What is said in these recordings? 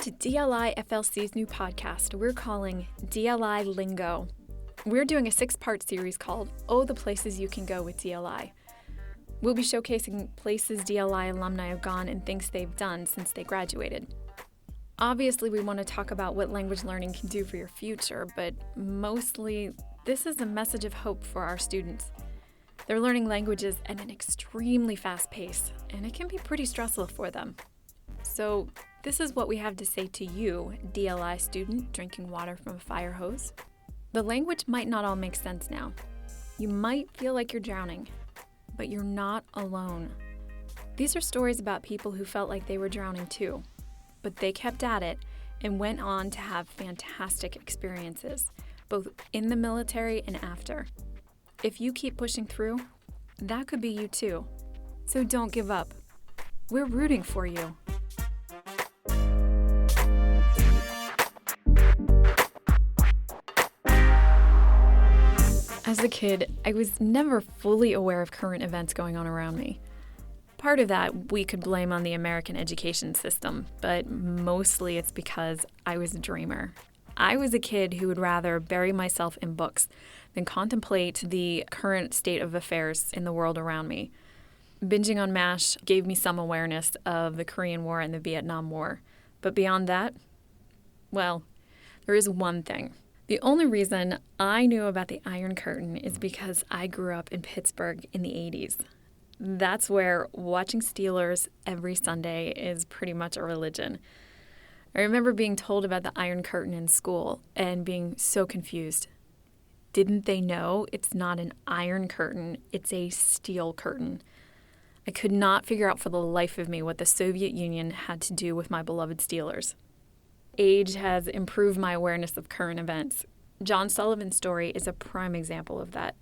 to DLIFLC's new podcast we're calling DLI Lingo. We're doing a 6-part series called Oh, the Places You Can Go with DLI. We'll be showcasing places DLI alumni have gone and things they've done since they graduated. Obviously, we want to talk about what language learning can do for your future, but mostly, this is a message of hope for our students. They're learning languages at an extremely fast pace, and it can be pretty stressful for them. So, this is what we have to say to you, DLI student drinking water from a fire hose. The language might not all make sense now. You might feel like you're drowning, but you're not alone. These are stories about people who felt like they were drowning too, but they kept at it and went on to have fantastic experiences, both in the military and after. If you keep pushing through, that could be you too. So don't give up. We're rooting for you. As a kid, I was never fully aware of current events going on around me. Part of that we could blame on the American education system, but mostly it's because I was a dreamer. I was a kid who would rather bury myself in books than contemplate the current state of affairs in the world around me. Binging on MASH gave me some awareness of the Korean War and the Vietnam War. But beyond that, well, there is one thing. The only reason I knew about the Iron Curtain is because I grew up in Pittsburgh in the 80s. That's where watching Steelers every Sunday is pretty much a religion. I remember being told about the Iron Curtain in school and being so confused. Didn't they know it's not an iron curtain, it's a steel curtain? I could not figure out for the life of me what the Soviet Union had to do with my beloved Steelers. Age has improved my awareness of current events. John Sullivan's story is a prime example of that.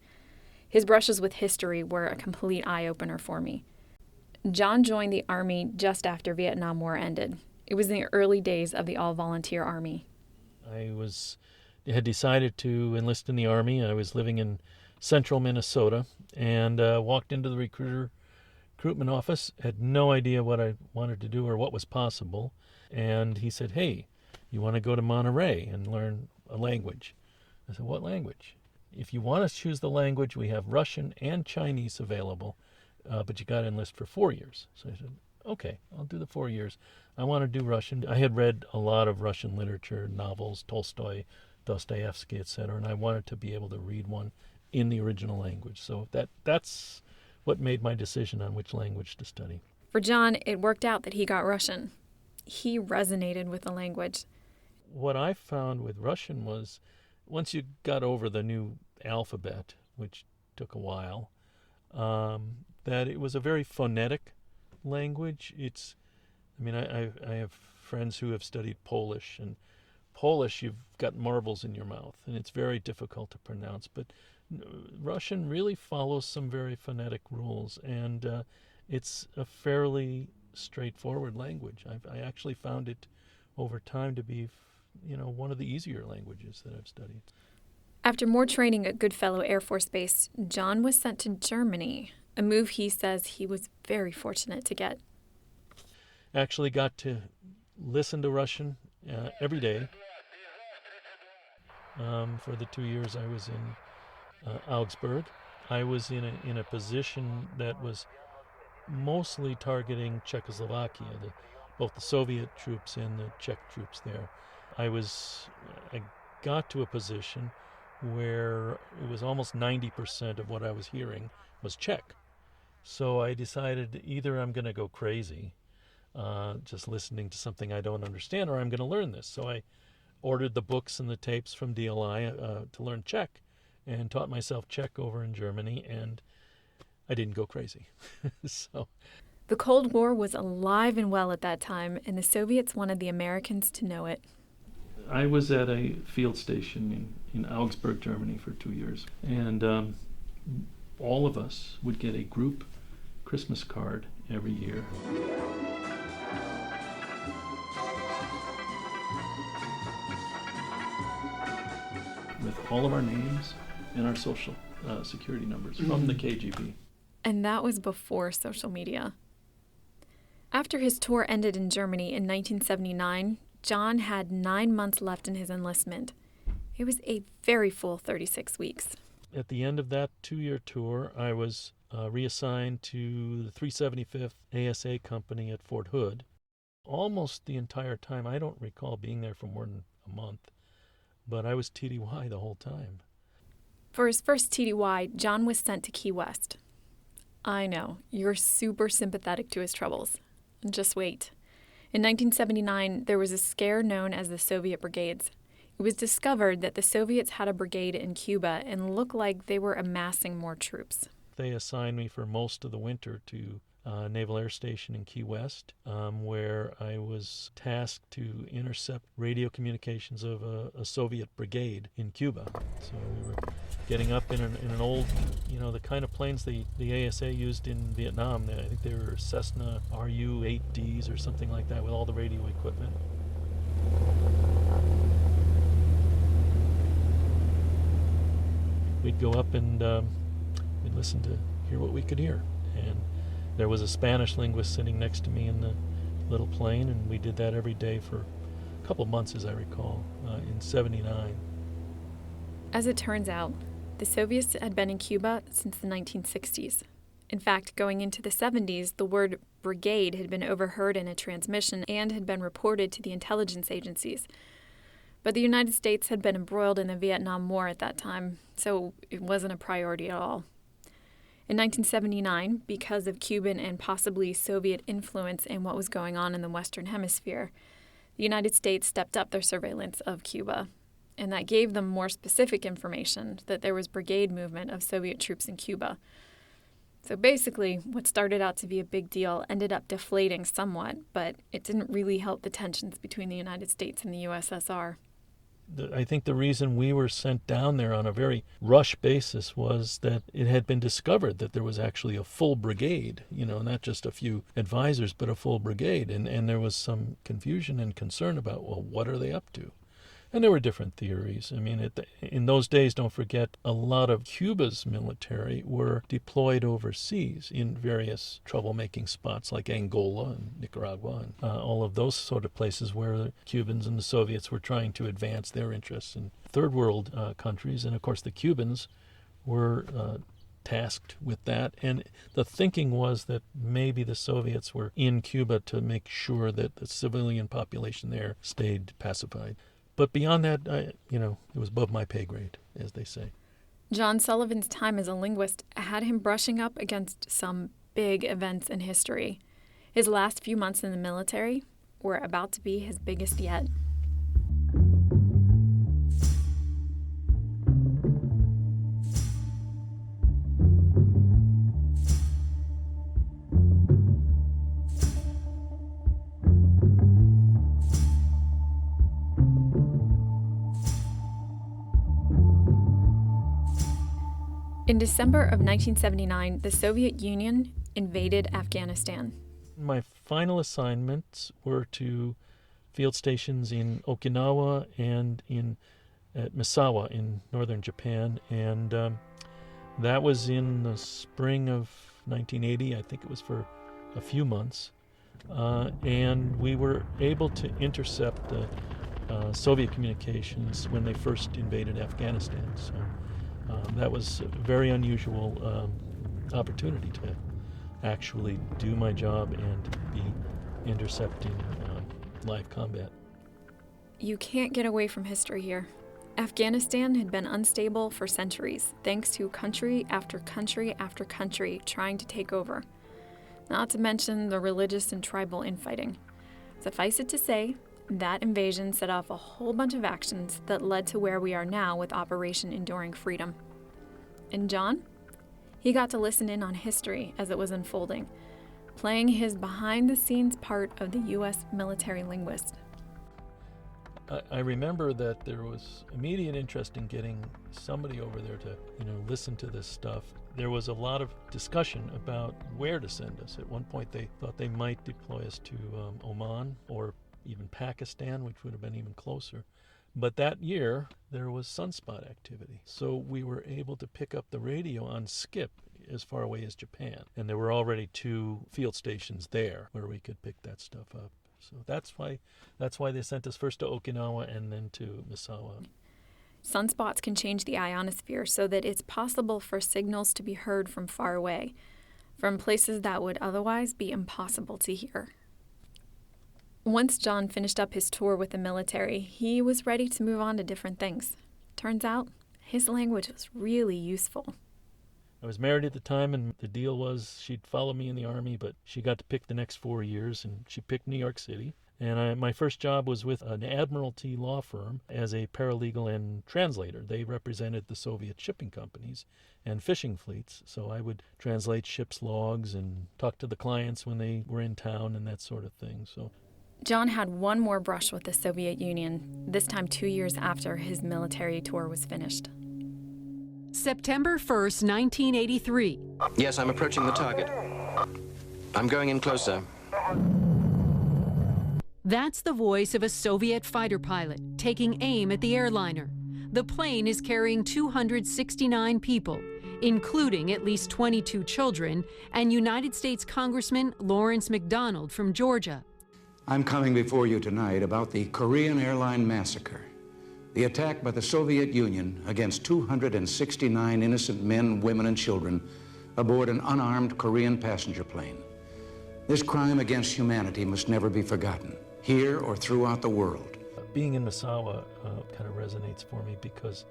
His brushes with history were a complete eye-opener for me. John joined the Army just after Vietnam War ended. It was in the early days of the all-volunteer Army. I had decided to enlist in the Army. I was living in central Minnesota and walked into the recruitment office, had no idea what I wanted to do or what was possible. And he said, "Hey, you want to go to Monterey and learn a language?" I said, "What language?" "If you want to choose the language, we have Russian and Chinese available, but you got to enlist for 4 years." So I said, "Okay, I'll do the 4 years. I want to do Russian." I had read a lot of Russian literature, novels, Tolstoy, Dostoevsky, etc., and I wanted to be able to read one in the original language. So that's what made my decision on which language to study. For John, it worked out that he got Russian. He resonated with the language. What I found with Russian was once you got over the new alphabet, which took a while, that it was a very phonetic language. I have friends who have studied Polish, and Polish, you've got marbles in your mouth, and it's very difficult to pronounce. But Russian really follows some very phonetic rules, and it's a fairly straightforward language. I actually found it over time to be, one of the easier languages that I've studied. After more training at Goodfellow Air Force Base, John was sent to Germany, a move he says he was very fortunate to get. Actually got to listen to Russian every day for the 2 years I was in Augsburg. I was in a position that was mostly targeting Czechoslovakia, both the Soviet troops and the Czech troops there. I got to a position where it was almost 90% of what I was hearing was Czech. So I decided either I'm going to go crazy just listening to something I don't understand, or I'm going to learn this. So I ordered the books and the tapes from DLI to learn Czech and taught myself Czech over in Germany, and I didn't go crazy. So the Cold War was alive and well at that time, and the Soviets wanted the Americans to know it. I was at a field station in Augsburg, Germany for 2 years, and all of us would get a group Christmas card every year. With all of our names and our social security numbers from the KGB. And that was before social media. After his tour ended in Germany in 1979, John had 9 months left in his enlistment. It was a very full 36 weeks. At the end of that 2-year tour, I was reassigned to the 375th ASA Company at Fort Hood. Almost the entire time, I don't recall being there for more than a month, but I was TDY the whole time. For his first TDY, John was sent to Key West. I know, you're super sympathetic to his troubles. Just wait. In 1979, there was a scare known as the Soviet Brigades. It was discovered that the Soviets had a brigade in Cuba and looked like they were amassing more troops. They assigned me for most of the winter to Naval Air Station in Key West, where I was tasked to intercept radio communications of a Soviet brigade in Cuba. So we were getting up in an old, the kind of planes the ASA used in Vietnam. I think they were Cessna RU-8Ds or something like that with all the radio equipment. We'd go up and we'd listen to hear what we could hear. And there was a Spanish linguist sitting next to me in the little plane, and we did that every day for a couple months, as I recall, in 79. As it turns out, the Soviets had been in Cuba since the 1960s. In fact, going into the 70s, the word brigade had been overheard in a transmission and had been reported to the intelligence agencies. But the United States had been embroiled in the Vietnam War at that time, so it wasn't a priority at all. In 1979, because of Cuban and possibly Soviet influence in what was going on in the Western Hemisphere, the United States stepped up their surveillance of Cuba, and that gave them more specific information that there was brigade movement of Soviet troops in Cuba. So basically, what started out to be a big deal ended up deflating somewhat, but it didn't really help the tensions between the United States and the USSR. I think the reason we were sent down there on a very rush basis was that it had been discovered that there was actually a full brigade, not just a few advisors, but a full brigade. And there was some confusion and concern about, well, what are they up to? And there were different theories. I mean, in those days, don't forget, a lot of Cuba's military were deployed overseas in various troublemaking spots like Angola and Nicaragua and all of those sort of places where the Cubans and the Soviets were trying to advance their interests in third world countries. And of course, the Cubans were tasked with that. And the thinking was that maybe the Soviets were in Cuba to make sure that the civilian population there stayed pacified. But beyond that, it was above my pay grade, as they say. John Sullivan's time as a linguist had him brushing up against some big events in history. His last few months in the military were about to be his biggest yet. In December of 1979, the Soviet Union invaded Afghanistan. My final assignments were to field stations in Okinawa and at Misawa in northern Japan, and that was in the spring of 1980. I think it was for a few months, and we were able to intercept the Soviet communications when they first invaded Afghanistan. So that was a very unusual opportunity to actually do my job and be intercepting live combat. You can't get away from history here. Afghanistan had been unstable for centuries, thanks to country after country after country trying to take over. Not to mention the religious and tribal infighting. Suffice it to say, that invasion set off a whole bunch of actions that led to where we are now with Operation Enduring Freedom. And John? He got to listen in on history as it was unfolding, playing his behind-the-scenes part of the U.S. military linguist. I remember that there was immediate interest in getting somebody over there to, listen to this stuff. There was a lot of discussion about where to send us. At one point, they thought they might deploy us to Oman or even Pakistan, which would have been even closer. But that year, there was sunspot activity. So we were able to pick up the radio on Skip as far away as Japan. And there were already 2 field stations there where we could pick that stuff up. So that's why they sent us first to Okinawa and then to Misawa. Sunspots can change the ionosphere so that it's possible for signals to be heard from far away, from places that would otherwise be impossible to hear. Once John finished up his tour with the military, he was ready to move on to different things. Turns out, his language was really useful. I was married at the time, and the deal was she'd follow me in the Army, but she got to pick the next 4 years, and she picked New York City. And my first job was with an admiralty law firm as a paralegal and translator. They represented the Soviet shipping companies and fishing fleets, so I would translate ships' logs and talk to the clients when they were in town and that sort of thing. So John had one more brush with the Soviet Union, this time 2 years after his military tour was finished. September 1st, 1983. Yes, I'm approaching the target. I'm going in closer. That's the voice of a Soviet fighter pilot taking aim at the airliner. The plane is carrying 269 people, including at least 22 children, and United States Congressman Lawrence McDonald from Georgia. I'm coming before you tonight about the Korean airline massacre, the attack by the Soviet Union against 269 innocent men, women, and children aboard an unarmed Korean passenger plane. This crime against humanity must never be forgotten, here or throughout the world. being in Misawa kind of resonates for me because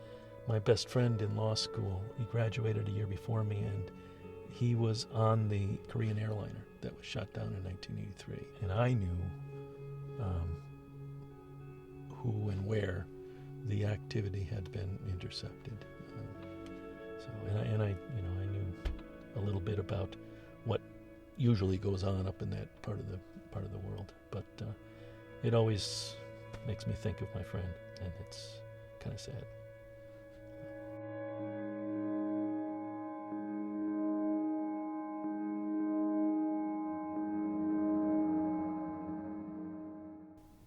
my best friend in law school, he graduated a year before me, and he was on the Korean airliner that was shot down in 1983. And I knew who and where the activity had been intercepted. I knew a little bit about what usually goes on up in that part of the world. But it always makes me think of my friend, and it's kind of sad.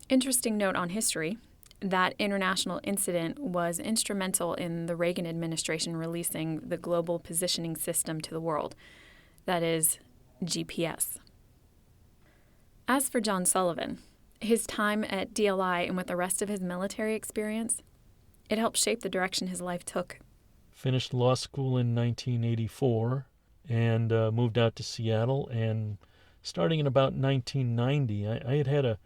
Interesting note on history. That international incident was instrumental in the Reagan administration releasing the Global Positioning System to the world, that is, GPS. As for John Sullivan, his time at DLI and with the rest of his military experience, it helped shape the direction his life took. Finished law school in 1984 and moved out to Seattle. And starting in about 1990, I had of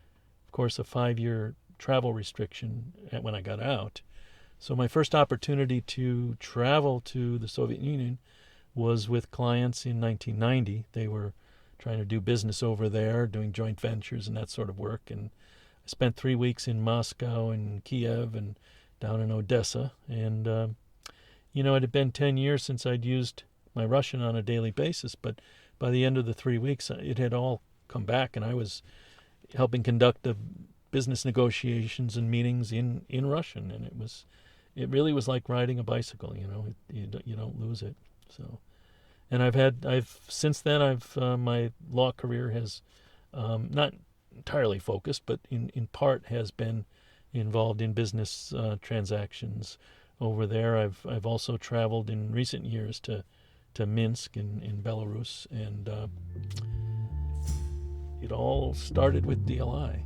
course, a 5-year travel restriction when I got out. So my first opportunity to travel to the Soviet Union was with clients in 1990. They were trying to do business over there, doing joint ventures and that sort of work. And I spent 3 weeks in Moscow and Kiev and down in Odessa. And, it had been 10 years since I'd used my Russian on a daily basis. But by the end of the 3 weeks, it had all come back, and I was helping conduct the business negotiations and meetings in Russian, and it really was like riding a bicycle. You don't lose it. So, and since then my law career has not entirely focused, but in part has been involved in business transactions over there. I've also traveled in recent years to Minsk in Belarus, and it all started with DLI.